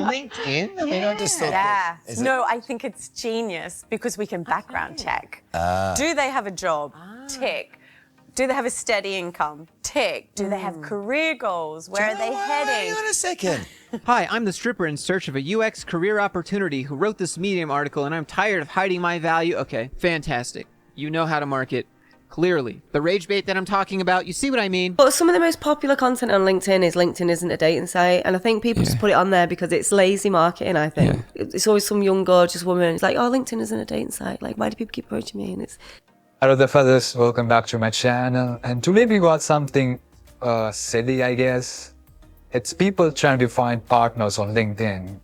LinkedIn? I mean, I just thought Yeah. No, I think it's genius because we can background check. Do they have a job? Tick. Do they have a steady income? Tick. Do they have career goals? Where are they heading? Hang on a second. Hi, I'm the stripper in search of a UX career opportunity who wrote this Medium article, and I'm tired of hiding my value. Okay, fantastic. You know how to market. Clearly. The rage bait that I'm talking about, you see what I mean? But some of the most popular content on LinkedIn is LinkedIn isn't a dating site. And I think people just put it on there because it's lazy marketing, I think. It's always some young gorgeous woman. It's like, oh, LinkedIn isn't a dating site. Like, why do people keep approaching me? And it's... Hello there, fellas. Welcome back to my channel. And today we got something silly, I guess. It's people trying to find partners on LinkedIn.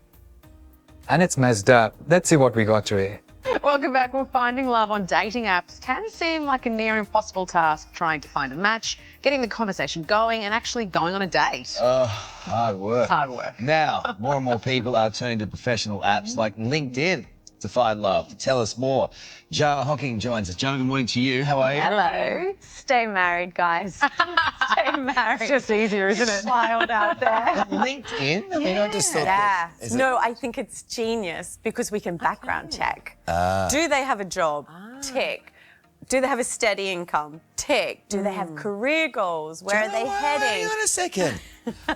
And it's messed up. Let's see what we got today. Welcome back. Well, finding love on dating apps can seem like a near impossible task, trying to find a match, getting the conversation going, and actually going on a date. Hard work. Hard work. Now, more and more people are turning to professional apps like LinkedIn to find love. Tell us more. Joe Hocking joins us. Joe, good morning to you. How are you? Hello. Stay married, guys. Stay married. It's just easier, isn't it? Wild out there. LinkedIn? I mean, I just thought No, I think it's genius because we can background check. Do they have a job? Tick. Do they have a steady income? Tick. Do they have career goals? Where are they heading? Hang on a second.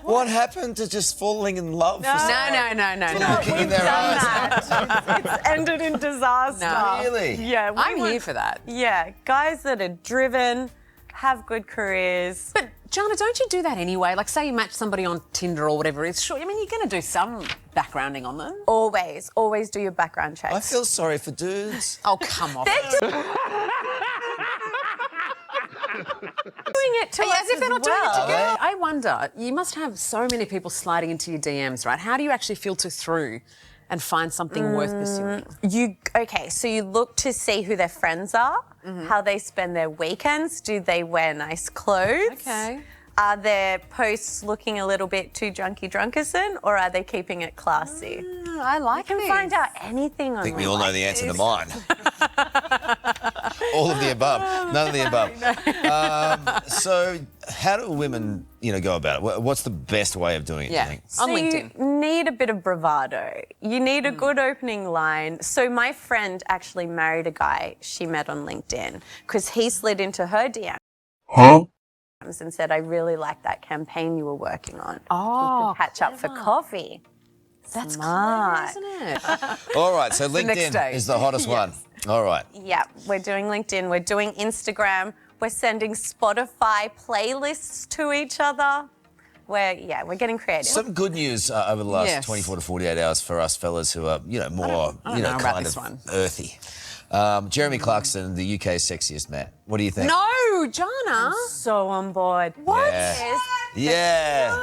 What happened to just falling in love? No. Looking in We've their done eyes. that. It's ended in disaster. No. Really? Yeah, I'm here for that. Yeah, guys that are driven, have good careers. But, Jana, don't you do that anyway? Like, say you match somebody on Tinder or whatever it is. Sure, I mean, you're going to do some backgrounding on them. Always do your background checks. I feel sorry for dudes. Oh, come on. doing it to us As if they're not doing it well. together. I wonder, you must have so many people sliding into your DMs, right? How do you actually filter through and find something worth pursuing? So you look to see who their friends are, how they spend their weekends. Do they wear nice clothes? Okay. Are their posts looking a little bit too drunkerson, or are they keeping it classy? I like You can find out anything on I think we all know the answer to mine. All of the above. None of the above. So how do women, go about it? What's the best way of doing it, do you think? On LinkedIn. You need a bit of bravado. You need a good opening line. So my friend actually married a guy she met on LinkedIn because he slid into her DM. And said, I really like that campaign you were working on. Oh, we could catch up for coffee. That's Smart. clever, isn't it? All right, so next LinkedIn stage. is the hottest one. All right. Yeah, we're doing LinkedIn, we're doing Instagram, we're sending Spotify playlists to each other. We're getting creative. Some good news over the last Yes. 24 to 48 hours for us fellas who are, more, I don't know about kind this of one. earthy. Jeremy Clarkson, the UK's sexiest man. What do you think? No, Jana. So on board. What? Yeah. Yeah.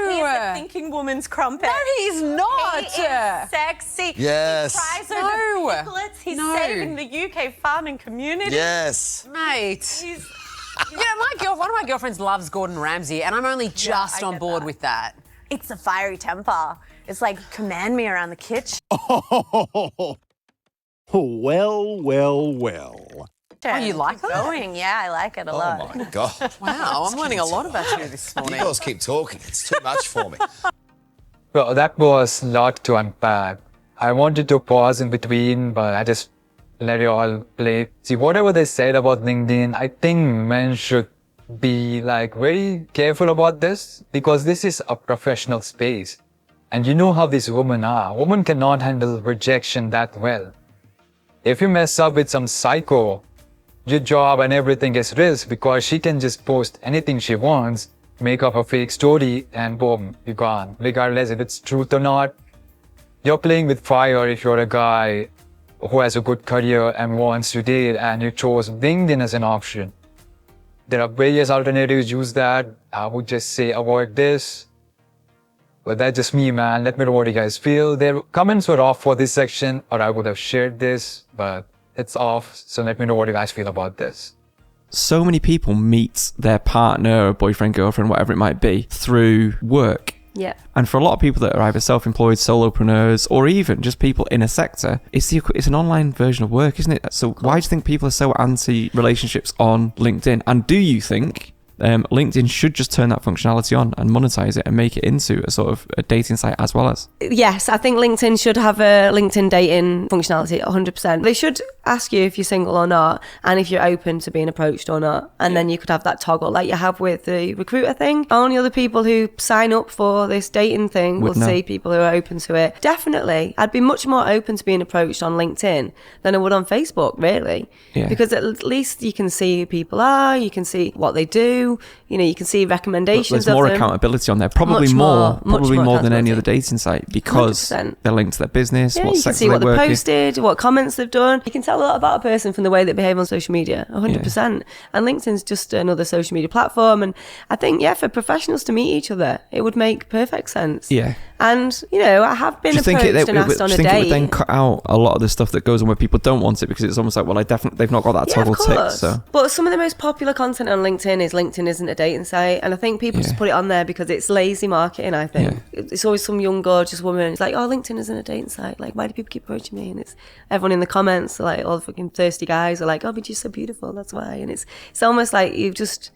No, he's a thinking woman's crumpet. No, he's not. He is sexy. Yes. He tries No. over piglets. He's No. saving the UK farming community. Yes. Mate. He's, One of my girlfriends loves Gordon Ramsay, and I'm only just I on get board that. with that. it's a fiery temper. It's like, command me around the kitchen. Well. Oh, you like that? Going, yeah, I like it a lot. Oh, my God. Wow, I'm learning a lot about you this You morning. girls keep talking. It's too much for me. Well, that was a lot to unpack. I wanted to pause in between, but I just let it all play. See, whatever they said about LinkedIn, I think men should be very careful about this because this is a professional space. And you know how these women are. Women cannot handle rejection that well. If you mess up with some psycho, your job and everything is risked because she can just post anything she wants, make up a fake story, and boom, you're gone. Regardless if it's truth or not, you're playing with fire if you're a guy who has a good career and wants to date and you chose LinkedIn as an option. There are various alternatives, use that. I would just say avoid this. But that's just me, man. Let me know what you guys feel. Their comments were off for this section, or I would have shared this, but it's off. So let me know what you guys feel about this. So many people meet their partner or boyfriend, girlfriend, whatever it might be, through work. Yeah. And for a lot of people that are either self-employed, solopreneurs, or even just people in a sector, it's an online version of work, isn't it? So why do you think people are so anti-relationships on LinkedIn? And do you think LinkedIn should just turn that functionality on and monetize it and make it into a sort of a dating site as well as. Yes, I think LinkedIn should have a LinkedIn dating functionality, 100%. They should ask you if you're single or not, and if you're open to being approached or not. And then you could have that toggle like you have with the recruiter thing. Only other people who sign up for this dating thing will see people who are open to it. Definitely. I'd be much more open to being approached on LinkedIn than I would on Facebook, really. Yeah. Because at least you can see who people are, you can see what they do, you know, you can see recommendations. There's more of them. accountability on there, probably Much more than any accountability. other dating site, because 100%. they're linked to their business, Yeah, what you can sector see what they they work in. posted, what comments they've done. You can tell a lot about a person from the way they behave on social media, 100%. And LinkedIn's just another social media platform. And I think, for professionals to meet each other, it would make perfect sense. Yeah. And, you know, I have been approached and asked on a it would date. then cut out a lot of the stuff that goes on where people don't want it, because it's almost like, well, they've not got that Yeah, toggle of ticked. course. So But some of the most popular content on LinkedIn is LinkedIn isn't a dating site. And I think people just put it on there because it's lazy marketing, I think. It's always some young, gorgeous woman. It's like, oh, LinkedIn isn't a dating site. Like, why do people keep approaching me? And it's everyone in the comments, like all the fucking thirsty guys are like, oh, but you're so beautiful. That's why. And it's almost like you've just...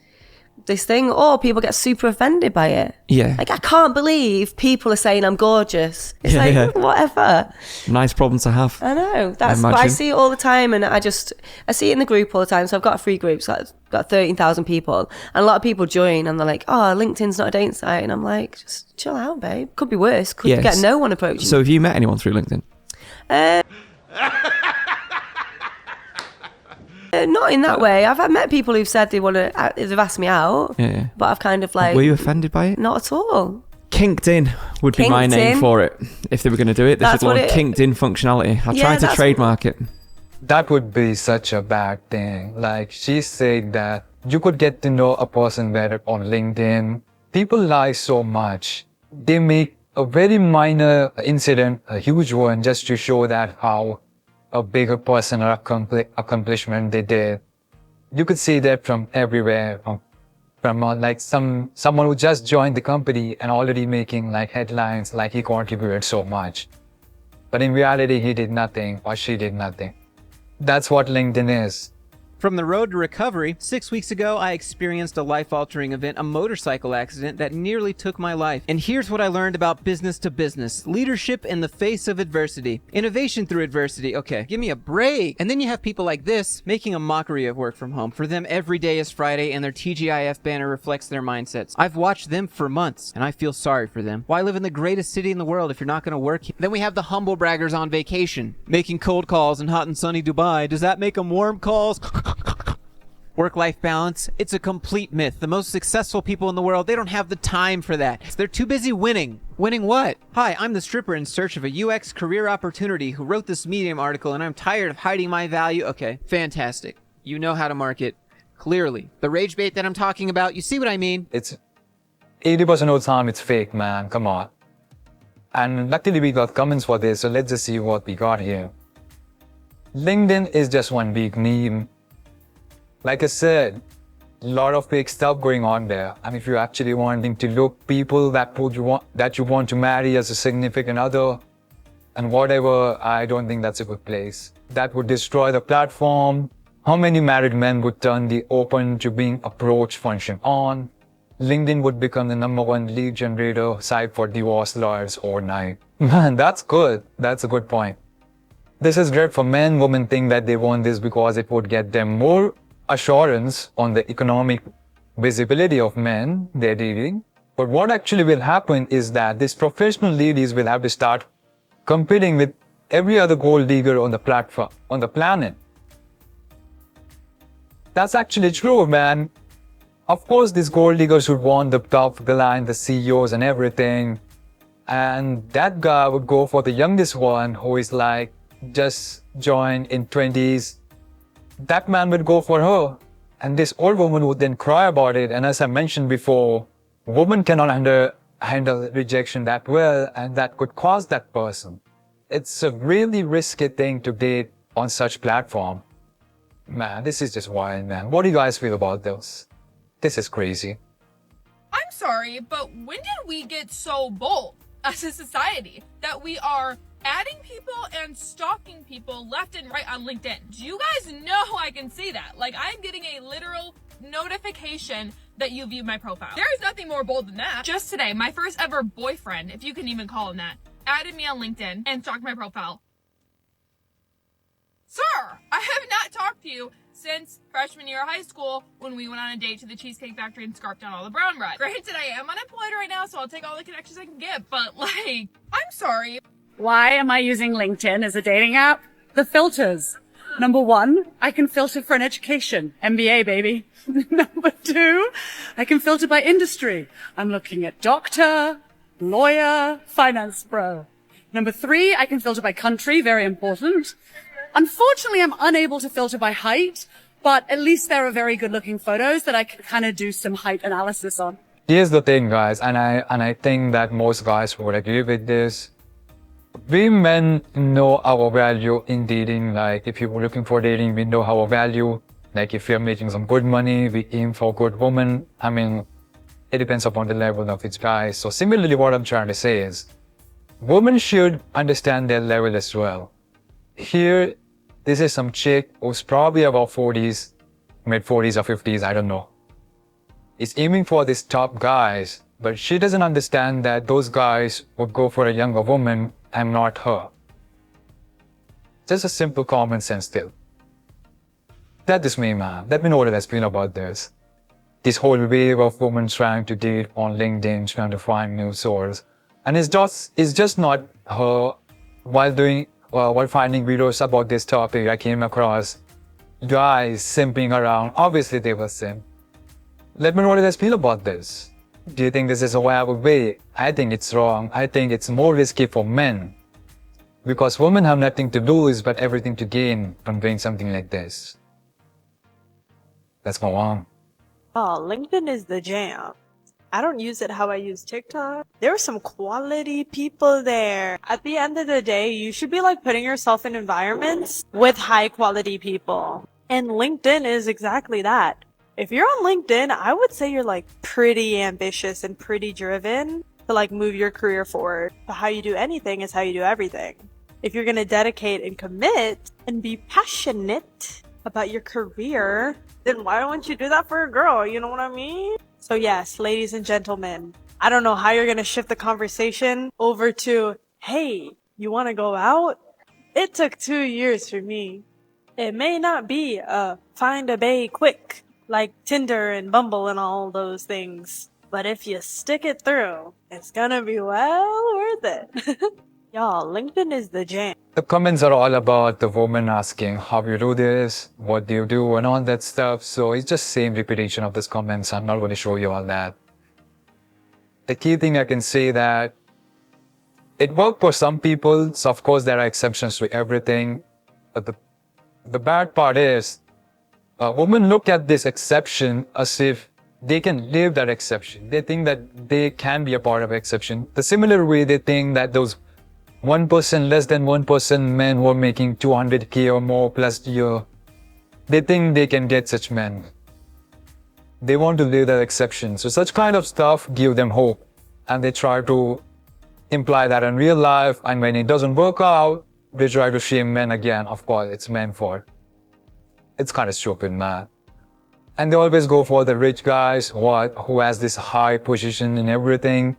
this thing, or people get super offended by it. Yeah. Like, I can't believe people are saying I'm gorgeous. It's Yeah. whatever. nice problem to have. I know. But I imagine. see it all the time, and I see it in the group all the time. So I've got a free group, so I've got 13,000 people, and a lot of people join, and they're like, oh, LinkedIn's not a dating site. And I'm like, just chill out, babe. Could be worse. Could get no one approaching So have you met anyone through LinkedIn? Not in that way. I've met people who've said they've asked me out, but I've kind of like... Were you offended by it? Not at all. Kinked in would be my name Kinked in. for it. If they were going to do it, they That's should launch what it- kinked in functionality. I'll Yeah, try to that's- trademark it. That would be such a bad thing. Like, she said that you could get to know a person better on LinkedIn. People lie so much. They make a very minor incident a huge one just to show that how a bigger person or accomplishment they did. You could see that from everywhere, from like someone who just joined the company and already making like headlines, like he contributed so much. But in reality, he did nothing or she did nothing. That's what LinkedIn is. From the road to recovery, 6 weeks ago, I experienced a life-altering event, a motorcycle accident that nearly took my life. And here's what I learned about business to business. Leadership in the face of adversity. Innovation through adversity. Okay, give me a break. And then you have people like this making a mockery of work from home. For them, every day is Friday, and their TGIF banner reflects their mindsets. I've watched them for months, and I feel sorry for them. Why live in the greatest city in the world if you're not going to work here? Then we have the humble braggers on vacation, making cold calls in hot and sunny Dubai. Does that make them warm calls? Work-life balance, it's a complete myth. The most successful people in the world, they don't have the time for that. They're too busy winning. Winning what? Hi, I'm the stripper in search of a UX career opportunity who wrote this Medium article, and I'm tired of hiding my value. Okay, fantastic. You know how to market. Clearly. The rage bait that I'm talking about, you see what I mean? It's 80% of the time it's fake, man. Come on. And luckily we got comments for this, so let's just see what we got here. LinkedIn is just one big meme. Like I said, a lot of fake stuff going on there. And if you're actually wanting to look people that you want to marry as a significant other and whatever, I don't think that's a good place. That would destroy the platform. How many married men would turn the open to being approached function on? LinkedIn would become the #1 lead generator site for divorce lawyers overnight. Man, that's good. That's a good point. This is great for men. Women think that they want this because it would get them more assurance on the economic visibility of men they're dating. But what actually will happen is that these professional ladies will have to start competing with every other gold digger on the platform, on the planet. That's actually true, man. Of course, these gold diggers would want the top line, the CEOs and everything. And that guy would go for the youngest one who is like just joined in 20s. That man would go for her. And this old woman would then cry about it. And as I mentioned before, women cannot handle rejection that well, and that could cause that person. It's a really risky thing to date on such platform. Man, this is just wild, man. What do you guys feel about this? This is crazy. I'm sorry, but when did we get so bold as a society that we are adding people and stalking people left and right on LinkedIn? Do you guys know I can see that? Like, I'm getting a literal notification that you viewed my profile. There is nothing more bold than that. Just today, my first ever boyfriend, if you can even call him that, added me on LinkedIn and stalked my profile. Sir, I have not talked to you since freshman year of high school when we went on a date to the Cheesecake Factory and scarfed down all the brown bread. Granted, I am unemployed right now, so I'll take all the connections I can get, but like, I'm sorry. Why am I using LinkedIn as a dating app? The filters. Number one, I can filter for an education. MBA, baby. Number two, I can filter by industry. I'm looking at doctor, lawyer, finance pro. Number three, I can filter by country. Very important. Unfortunately, I'm unable to filter by height, but at least there are very good looking photos that I can kind of do some height analysis on. Here's the thing, guys, and I think that most guys would agree with this. We men know our value in dating. Like, if you're looking for dating, we know our value. Like, if you're making some good money, we aim for good woman. I mean, it depends upon the level of each guy. So similarly, what I'm trying to say is, women should understand their level as well. Here, this is some chick who's probably about 40s, mid 40s or 50s, I don't know. Is aiming for these top guys, but she doesn't understand that those guys would go for a younger woman and not her. Just a simple common sense still. That is me, man. Let me know what you guys feel about this. This whole wave of women trying to date on LinkedIn, trying to find new source. And it's just not her. While finding videos about this topic, I came across guys simping around. Obviously, they were simp. Let me know what you guys feel about this. Do you think this is a viable way? I think it's wrong. I think it's more risky for men. Because women have nothing to lose but everything to gain from doing something like this. Let's go on. Oh, LinkedIn is the jam. I don't use it how I use TikTok. There are some quality people there. At the end of the day, you should be like putting yourself in environments with high quality people. And LinkedIn is exactly that. If you're on LinkedIn, I would say you're like pretty ambitious and pretty driven to like move your career forward. But how you do anything is how you do everything. If you're going to dedicate and commit and be passionate about your career, then why don't you do that for a girl? You know what I mean? So yes, ladies and gentlemen, I don't know how you're going to shift the conversation over to, hey, you want to go out? It took 2 years for me. It may not be a find a bae quick, like Tinder and Bumble and all those things. But if you stick it through, it's gonna be well worth it. Y'all, LinkedIn is the jam. The comments are all about the woman asking how you do this, what do you do, and all that stuff. So it's just same repetition of these comments. I'm not going to show you all that. The key thing I can say that it worked for some people. So of course there are exceptions to everything. But the bad part is, women look at this exception as if they can live that exception. They think that they can be a part of exception. The similar way they think that those 1%, less than 1% men who are making 200K or more plus a year, they think they can get such men. They want to live that exception. So such kind of stuff give them hope. And they try to imply that in real life, and when it doesn't work out, they try to shame men again. Of course, it's men's fault. It's kind of stupid, man. And they always go for the rich guys who has this high position in everything.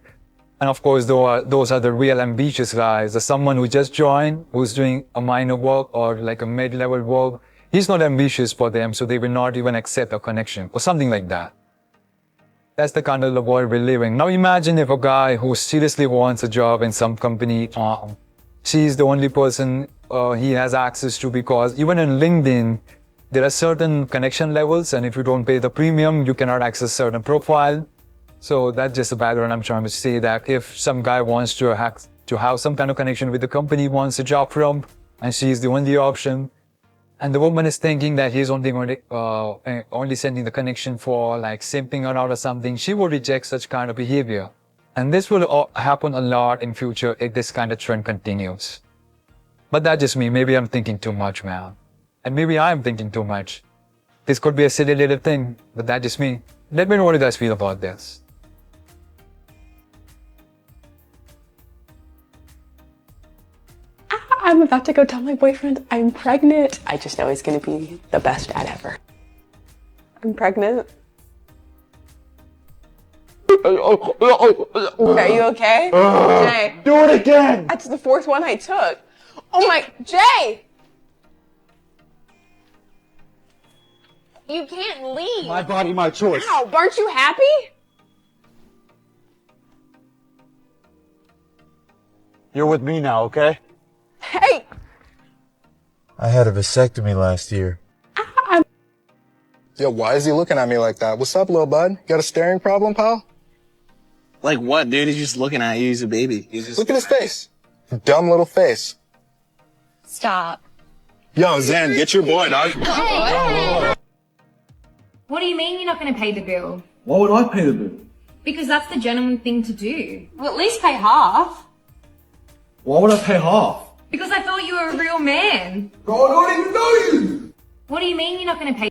And of course, those are the real ambitious guys. There's someone who just joined, who's doing a minor work or like a mid-level work. He's not ambitious for them, so they will not even accept a connection or something like that. That's the kind of the world we're living. Now imagine if a guy who seriously wants a job in some company, she's the only person he has access to, because even in LinkedIn, there are certain connection levels, and if you don't pay the premium, you cannot access certain profile. So that's just a background. I'm trying to say that if some guy wants to have some kind of connection with the company, wants a job from, and she's the only option, and the woman is thinking that he's only sending the connection for like simping around or something, she will reject such kind of behavior. And this will happen a lot in future if this kind of trend continues. But that's just me. Maybe I'm thinking too much, man. And maybe I'm thinking too much. This could be a silly little thing, but that's just me. Let me know what you guys feel about this. I'm about to go tell my boyfriend I'm pregnant. I just know he's gonna be the best dad ever. I'm pregnant. Are you okay? Jay. Do it again! That's the fourth one I took. Oh my, Jay! You can't leave. My body, my choice. Ow, aren't you happy? You're with me now, okay? Hey! I had a vasectomy last year. Yo, why is he looking at me like that? What's up, little bud? You got a staring problem, pal? Like what, dude? He's just looking at you. He's a baby. Look at his face. Dumb little face. Stop. Yo, Zan, get your boy, dog. What do you mean you're not going to pay the bill? Why would I pay the bill? Because that's the gentleman thing to do. Well, at least pay half. Why would I pay half? Because I thought you were a real man. Bro, I don't even know you! What do you mean you're not going to pay?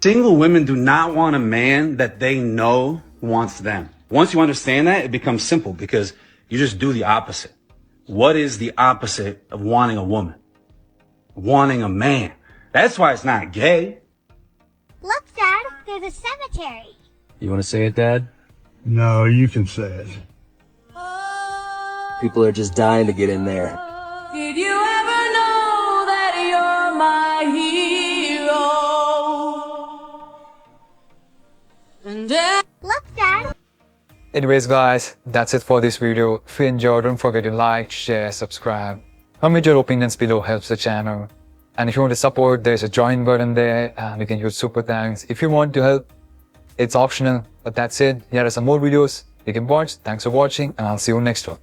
Single women do not want a man that they know wants them. Once you understand that, it becomes simple because you just do the opposite. What is the opposite of wanting a woman? Wanting a man. That's why it's not gay. Look, Dad, there's a cemetery. You want to say it, Dad? No, you can say it. People are just dying to get in there. Did you ever know that you're my hero? And Look, Dad. Anyways guys, that's it for this video. If you enjoyed, don't forget to like, share, subscribe. Comment your opinions below, helps the channel. And if you want to support, there's a join button there and you can use super thanks. If you want to help, it's optional, but that's it. Here are some more videos you can watch. Thanks for watching and I'll see you next one.